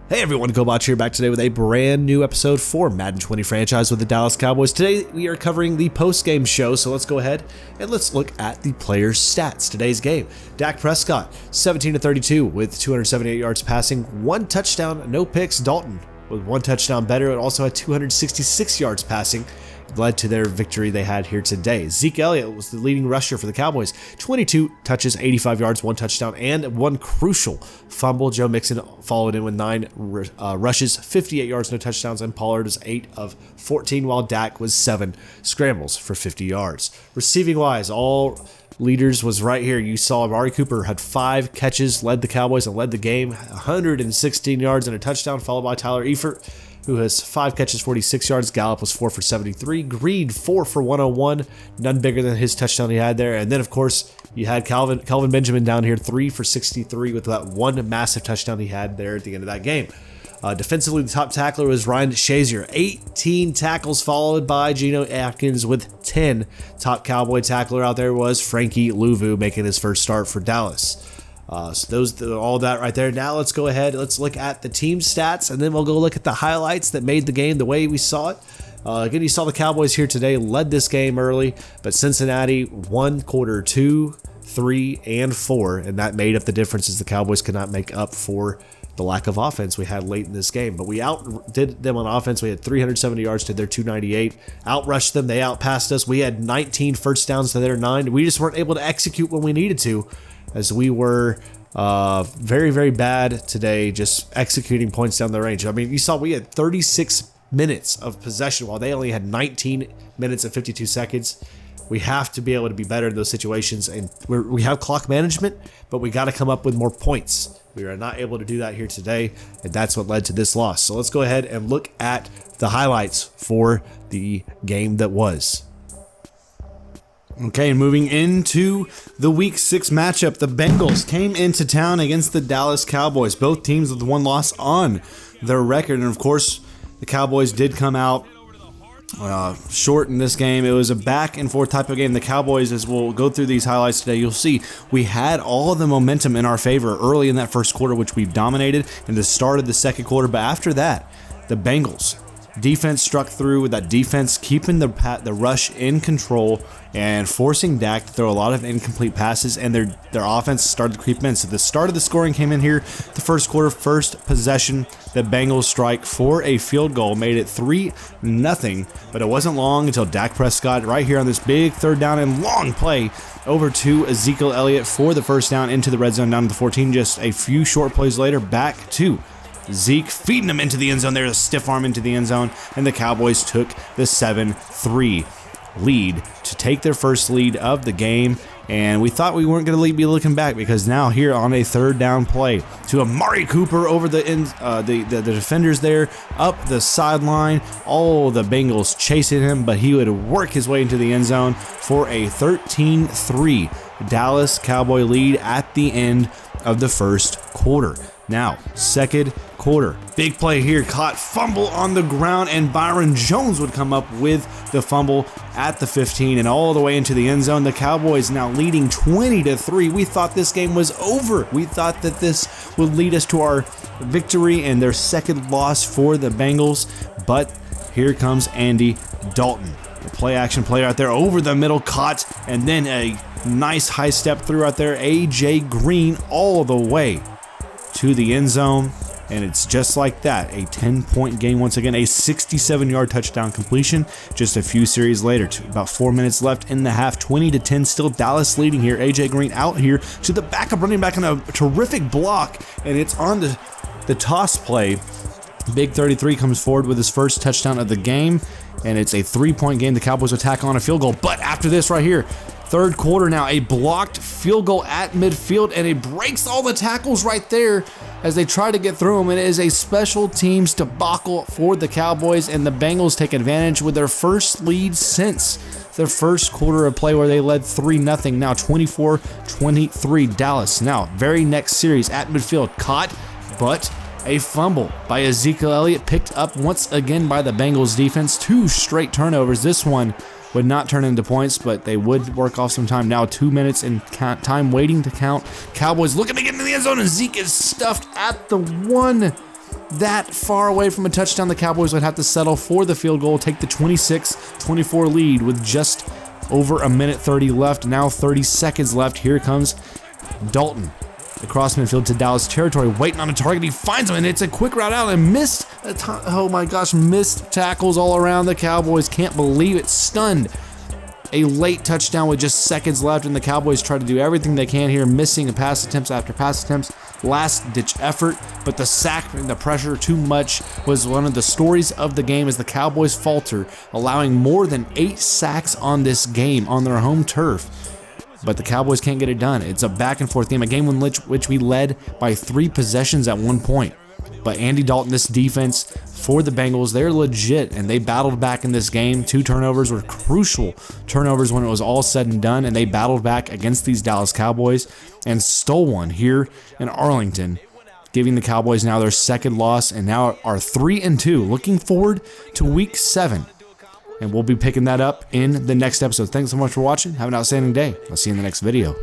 Hey everyone, GoBotch here, back today with a brand new episode for Madden 20 franchise with the Dallas Cowboys. Today we are covering the post-game show, so let's go ahead and let's look at the players' stats. Today's game, Dak Prescott, 17-32 with 278 yards passing, 1 touchdown, no picks. Dalton with 1 touchdown better, and also had 266 yards passing. Led to their victory they had here today. Zeke Elliott was the leading rusher for the Cowboys. 22 touches, 85 yards, 1 touchdown, and 1 crucial fumble. Joe Mixon followed in with 9 rushes, 58 yards, no touchdowns, and Pollard was 8 of 14, while Dak was 7 scrambles for 50 yards. Receiving-wise, all leaders was right here. You saw Amari Cooper had 5 catches, led the Cowboys and led the game, 116 yards and a touchdown, followed by Tyler Eifert, who has 5 catches, 46 yards. Gallup was 4 for 73. Greed, 4 for 101. None bigger than his touchdown he had there. And then, of course, you had Kelvin Benjamin down here, 3 for 63 with that 1 massive touchdown he had there at the end of that game. Defensively, the top tackler was Ryan Shazier, 18 tackles, followed by Geno Atkins with 10. Top Cowboy tackler out there was Frankie Louvu, making his first start for Dallas. So all that right there. Now let's go ahead. Let's look at the team stats, and then we'll go look at the highlights that made the game the way we saw it. Again, you saw the Cowboys here today led this game early, but Cincinnati won quarter 2, 3, and 4, and that made up the differences the Cowboys could not make up for the lack of offense we had late in this game. But we outdid them on offense. We had 370 yards to their 298. Outrushed them. They outpassed us. We had 19 first downs to their 9. We just weren't able to execute when we needed to, as we were very, very bad today just executing points down the range. I mean, you saw we had 36 minutes of possession while they only had 19 minutes and 52 seconds. We have to be able to be better in those situations, and we have clock management, but we got to come up with more points. We are not able to do that here today, and that's what led to this loss. So let's go ahead and look at the highlights for the game that was. Okay, and moving into the Week 6 matchup, the Bengals came into town against the Dallas Cowboys. Both teams with 1 loss on their record, and of course, the Cowboys did come out short in this game. It was a back and forth type of game. The Cowboys, as we'll go through these highlights today, you'll see we had all of the momentum in our favor early in that first quarter, which we dominated in the start of the second quarter. But after that, the Bengals defense struck through with that defense, keeping the rush in control and forcing Dak to throw a lot of incomplete passes, and their offense started to creep in. So the start of the scoring came in here, the first quarter, first possession, the Bengals strike for a field goal, made it 3-0, but it wasn't long until Dak Prescott right here on this big third down and long play over to Ezekiel Elliott for the first down into the red zone down to the 14. Just a few short plays later, back to Zeke feeding him into the end zone. There's a stiff arm into the end zone, and the Cowboys took the 7-3 lead to take their first lead of the game. And we thought we weren't going to be looking back, because now here on a third down play to Amari Cooper over the defenders there, up the sideline, all the Bengals chasing him, but he would work his way into the end zone for a 13-3 Dallas Cowboy lead at the end of the first quarter. Now, second quarter, big play here, caught fumble on the ground, and Byron Jones would come up with the fumble at the 15 and all the way into the end zone. The Cowboys now leading 20-3. We thought this game was over. We thought that this would lead us to our victory and their second loss for the Bengals, but here comes Andy Dalton. The play action play out there over the middle, caught, and then a nice high step through out there. AJ Green all the way to the end zone, and it's just like that, a 10-point game once again, a 67-yard touchdown completion just a few series later. About 4 minutes left in the half, 20-10, still Dallas leading here. AJ Green out here to the backup running back on a terrific block, and it's on the toss play. Big 33 comes forward with his first touchdown of the game, and it's a 3-point game. The Cowboys attack on a field goal, but after this right here, third quarter now, a blocked field goal at midfield, and it breaks all the tackles right there as they try to get through them. It is a special teams debacle for the Cowboys, and the Bengals take advantage with their first lead since their first quarter of play, where they led 3-0. Now 24-23 Dallas. Now, very next series at midfield, caught, but a fumble by Ezekiel Elliott, picked up once again by the Bengals defense. 2 straight turnovers. This one would not turn into points, but they would work off some time. Now 2 minutes in time waiting to count. Cowboys looking to get into the end zone, and Zeke is stuffed at the 1. that far away from a touchdown, the Cowboys would have to settle for the field goal, take the 26-24 lead with just over a minute 30 left. Now 30 seconds left. Here comes Dalton across midfield to Dallas territory, waiting on a target. He finds him, and it's a quick route out and missed. Oh my gosh, missed tackles all around. The Cowboys can't believe it. Stunned. A late touchdown with just seconds left, and the Cowboys try to do everything they can here, missing pass attempts after pass attempts. Last-ditch effort, but the sack and the pressure too much was one of the stories of the game as the Cowboys falter, allowing more than 8 sacks on this game on their home turf. But the Cowboys can't get it done. It's a back-and-forth game, a game in which we led by 3 possessions at one point. But Andy Dalton, this defense for the Bengals, they're legit, and they battled back in this game. 2 turnovers were crucial turnovers when it was all said and done, and they battled back against these Dallas Cowboys and stole one here in Arlington, giving the Cowboys now their 2nd loss and now are 3-2. Looking forward to Week 7, and we'll be picking that up in the next episode. Thanks so much for watching. Have an outstanding day. I'll see you in the next video.